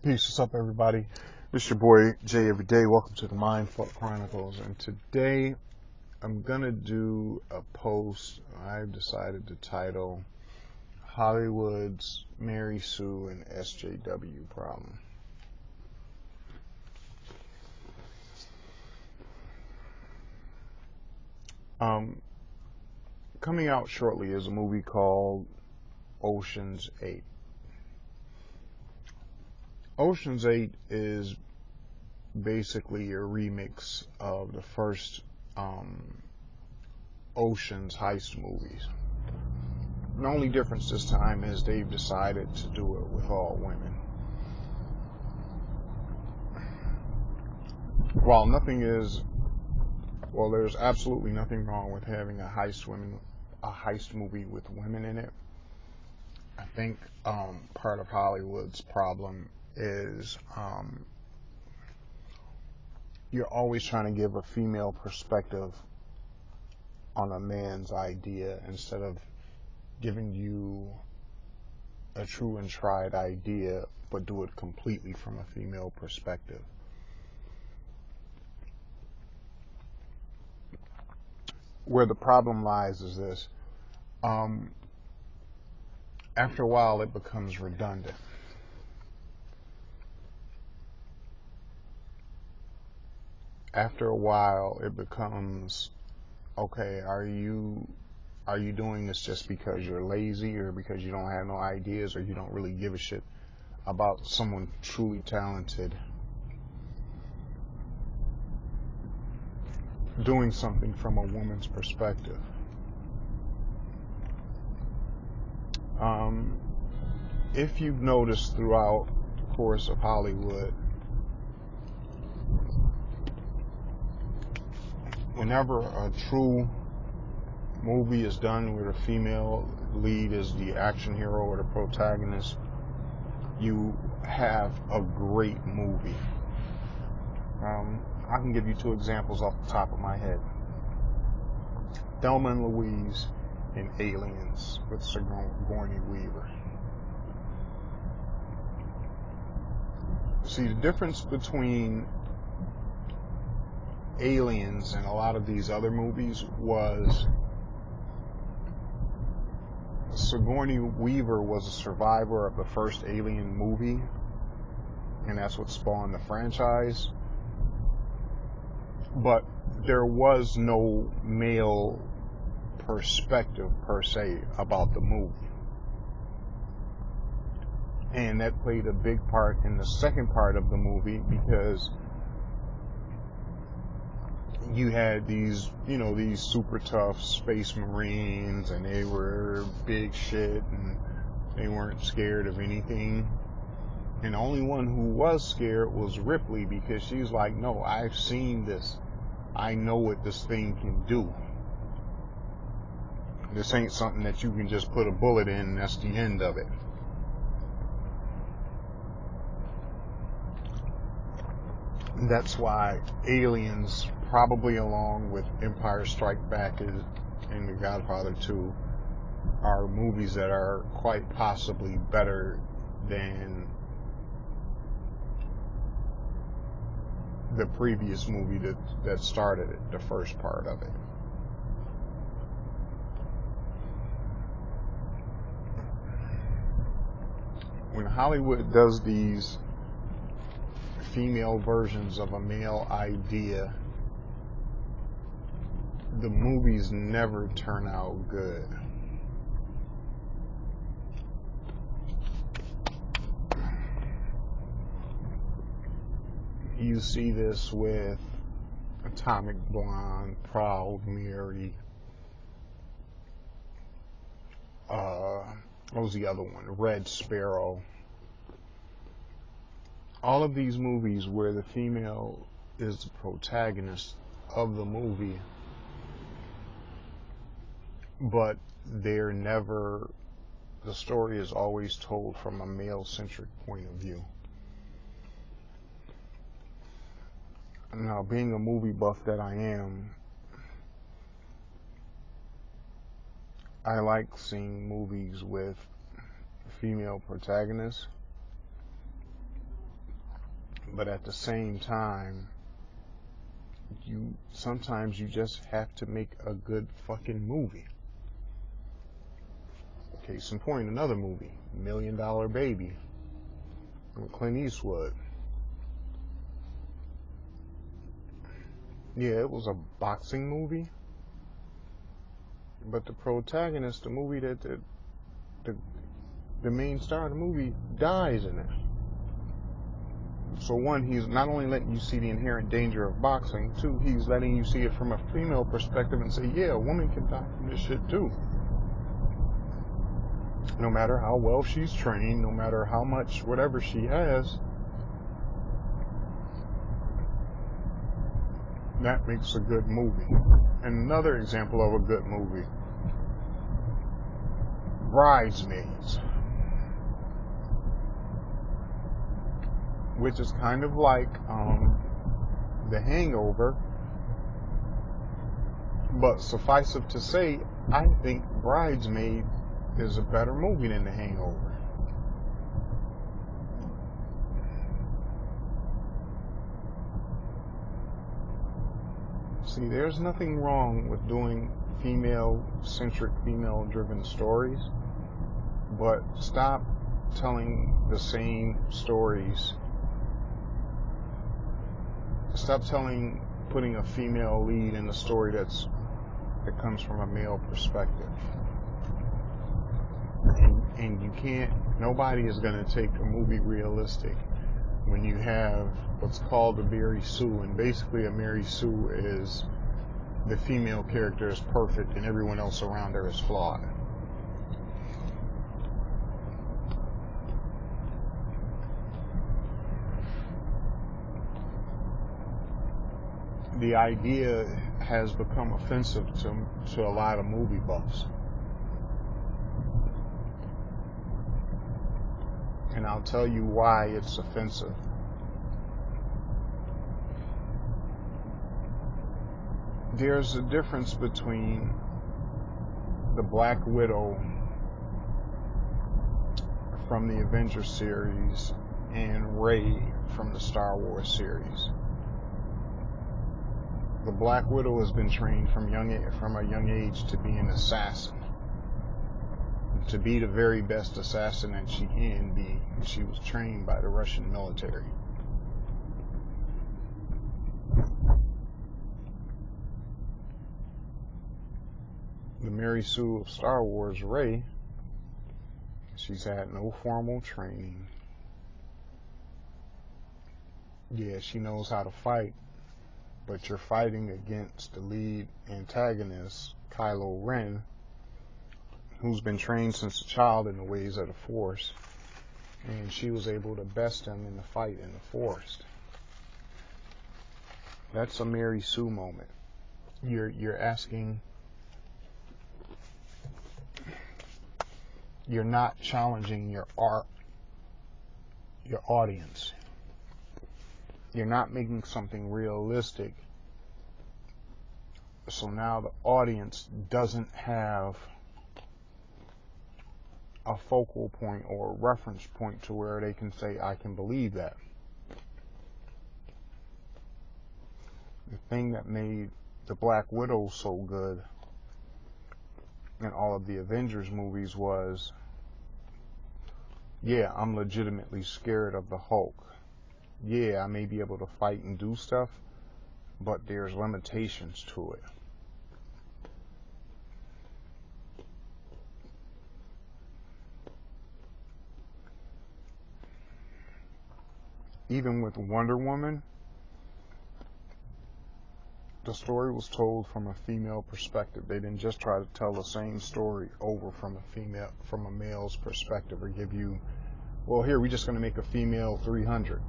Peace, what's up everybody? It's your boy Jay Everyday. Welcome to the Mindfuck Chronicles, and today I'm gonna do a post I've decided to title Hollywood's Mary Sue and SJW Problem. Coming out shortly is a movie called Ocean's 8. Ocean's 8 is basically a remix of the first Ocean's heist movies. The only difference this time is they've decided to do it with all women. There's absolutely nothing wrong with having a heist movie with women in it. I think part of Hollywood's problem is you're always trying to give a female perspective on a man's idea instead of giving you a true and tried idea, but do it completely from a female perspective. Where the problem lies is this. After a while, it becomes redundant. After a while, it becomes, okay, are you doing this just because you're lazy or because you don't have no ideas or you don't really give a shit about someone truly talented doing something from a woman's perspective? If you've noticed throughout the course of Hollywood, whenever a true movie is done where the female lead is the action hero or the protagonist, you have a great movie. I can give you two examples off the top of my head. Thelma and Louise in Aliens with Sigourney Weaver. See, the difference between Aliens and a lot of these other movies was Sigourney Weaver was a survivor of the first Alien movie, and that's what spawned the franchise. But there was no male perspective per se about the movie. And that played a big part in the second part of the movie because you had these super tough space marines and they were big shit and they weren't scared of anything. And the only one who was scared was Ripley because she's like, no, I've seen this. I know what this thing can do. This ain't something that you can just put a bullet in and that's the end of it. That's why Aliens, probably along with Empire Strikes Back and The Godfather 2, are movies that are quite possibly better than the previous movie that started it, the first part of it. When Hollywood does these female versions of a male idea, the movies never turn out good. You see this with Atomic Blonde, Proud Mary, what was the other one? Red Sparrow. All of these movies where the female is the protagonist of the movie, but the story is always told from a male-centric point of view. Now, being a movie buff that I am, I like seeing movies with female protagonists But at the same time, sometimes you just have to make a good fucking movie. Case in point, another movie, $1 Million Baby, with Clint Eastwood. Yeah, it was a boxing movie, but the protagonist, the movie that the main star of the movie dies in it. So one, he's not only letting you see the inherent danger of boxing, two, he's letting you see it from a female perspective and say, yeah, a woman can die from this shit too. No matter how well she's trained, no matter how much whatever she has, that makes a good movie. And another example of a good movie, Bridesmaids, which is kind of like The Hangover, but suffice it to say, I think Bridesmaid is a better movie than The Hangover. See, there's nothing wrong with doing female-centric, female-driven stories, but stop telling the same stories. Stop putting a female lead in a story that comes from a male perspective. And you can't, nobody is going to take a movie realistic when you have what's called a Mary Sue, and basically a Mary Sue is the female character is perfect and everyone else around her is flawed. The idea has become offensive to a lot of movie buffs. And I'll tell you why it's offensive. There's a difference between the Black Widow from the Avengers series and Rey from the Star Wars series. The Black Widow has been trained from a young age to be an assassin. To be the very best assassin that she can be. She was trained by the Russian military. The Mary Sue of Star Wars, Rey, she's had no formal training. Yeah, she knows how to fight, but you're fighting against the lead antagonist, Kylo Ren, who's been trained since a child in the ways of the Force, and she was able to best him in the fight in the forest. That's a Mary Sue moment. You're asking, you're not challenging your audience. You're not making something realistic. So now the audience doesn't have a focal point or a reference point to where they can say, I can believe that. The thing that made the Black Widow so good in all of the Avengers movies was, yeah, I'm legitimately scared of the Hulk. Yeah, I may be able to fight and do stuff, but there's limitations to it. Even with Wonder Woman, the story was told from a female perspective. They didn't just try to tell the same story over from a male's perspective, or give you, well, here, we're just going to make a female 300.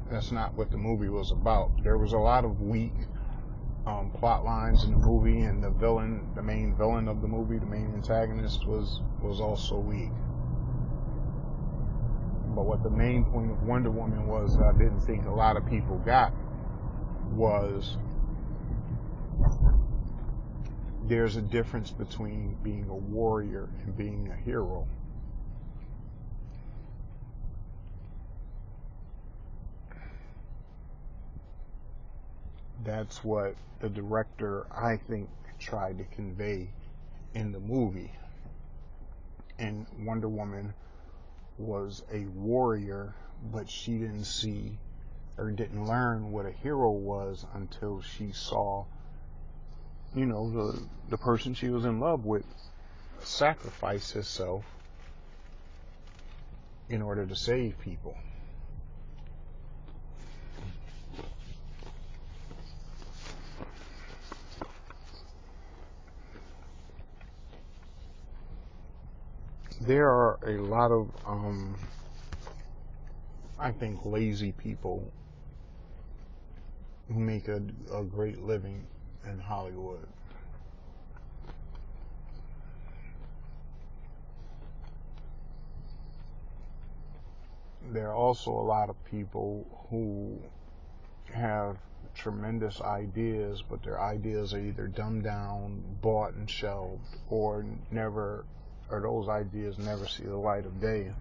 That's not what the movie was about. There was a lot of weak plot lines in the movie, and the main villain of the movie, the main antagonist, was also weak. But what the main point of Wonder Woman was, that I didn't think a lot of people got, was there's a difference between being a warrior and being a hero. that's what the director, I think, tried to convey in the movie. And Wonder Woman was a warrior, but she didn't see or didn't learn what a hero was until she saw, the person she was in love with sacrifice himself in order to save people. There are a lot of, I think, lazy people who make a great living in Hollywood. There are also a lot of people who have tremendous ideas, but their ideas are either dumbed down, bought and shelved, or those ideas never see the light of day,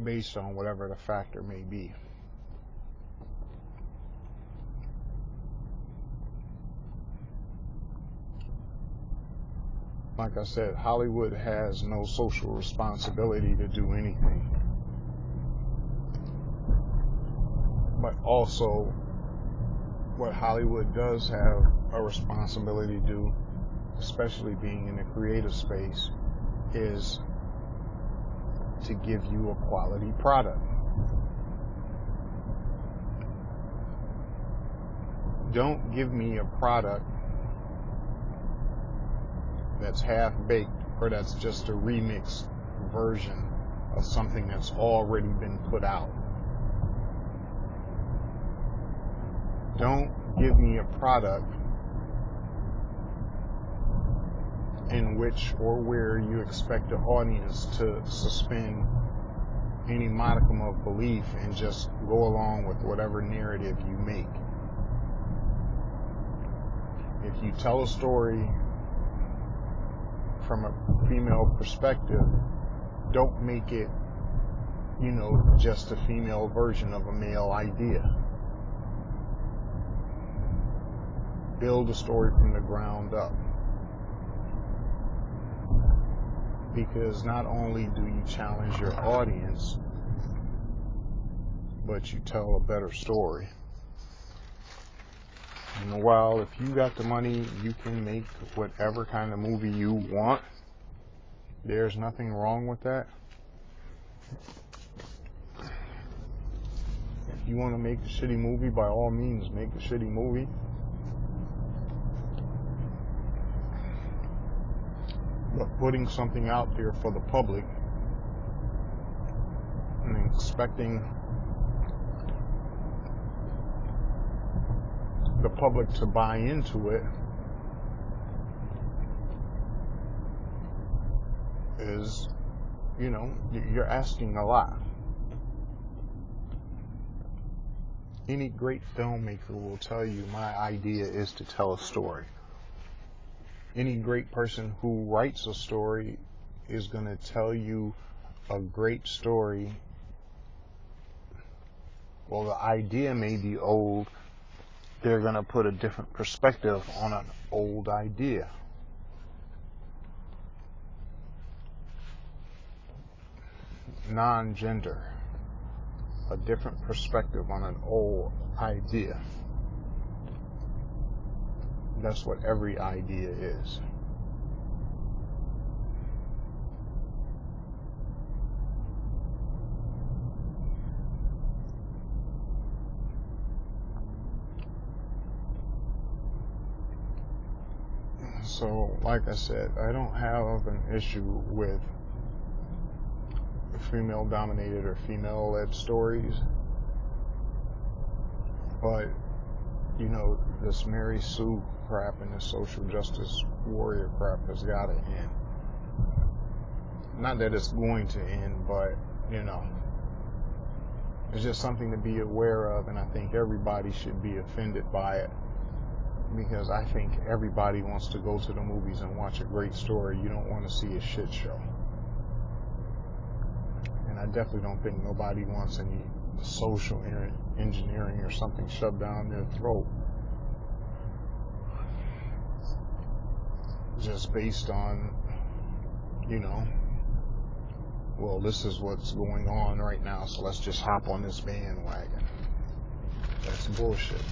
based on whatever the factor may be. Like I said, Hollywood has no social responsibility to do anything. But also, what Hollywood does have a responsibility to do, especially being in the creative space, is to give you a quality product. Don't give me a product that's half-baked, or that's just a remixed version of something that's already been put out. Don't give me a product in which or where you expect the audience to suspend any modicum of belief and just go along with whatever narrative you make. If you tell a story from a female perspective, don't make it, just a female version of a male idea. Build a story from the ground up. Because not only do you challenge your audience, but you tell a better story. And while if you got the money, you can make whatever kind of movie you want. There's nothing wrong with that. If you want to make a shitty movie, by all means, make a shitty movie. But putting something out there for the public and expecting the public to buy into it is, you're asking a lot. Any great filmmaker will tell you, my idea is to tell a story. Any great person who writes a story is going to tell you a great story. Well, the idea may be old. They're going to put a different perspective on an old idea. Non-gender. A different perspective on an old idea. That's what every idea is. So, like I said, I don't have an issue with female-dominated or female-led stories. But, this Mary Sue crap and this social justice warrior crap has got to end. Not that it's going to end, but, it's just something to be aware of, and I think everybody should be offended by it. Because I think everybody wants to go to the movies and watch a great story. You don't want to see a shit show. And I definitely don't think nobody wants any social engineering or something shoved down their throat, just based on, well, this is what's going on right now, so let's just hop on this bandwagon. That's bullshit.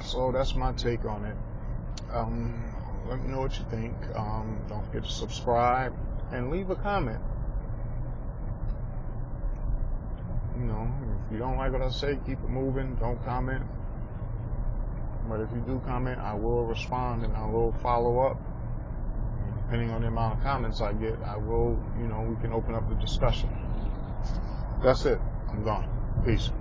So that's my take on it. Let me know what you think. Don't forget to subscribe and leave a comment. If you don't like what I say, keep it moving. Don't comment. But if you do comment, I will respond and I will follow up. Depending on the amount of comments I get, I will, we can open up the discussion. That's it. I'm gone. Peace.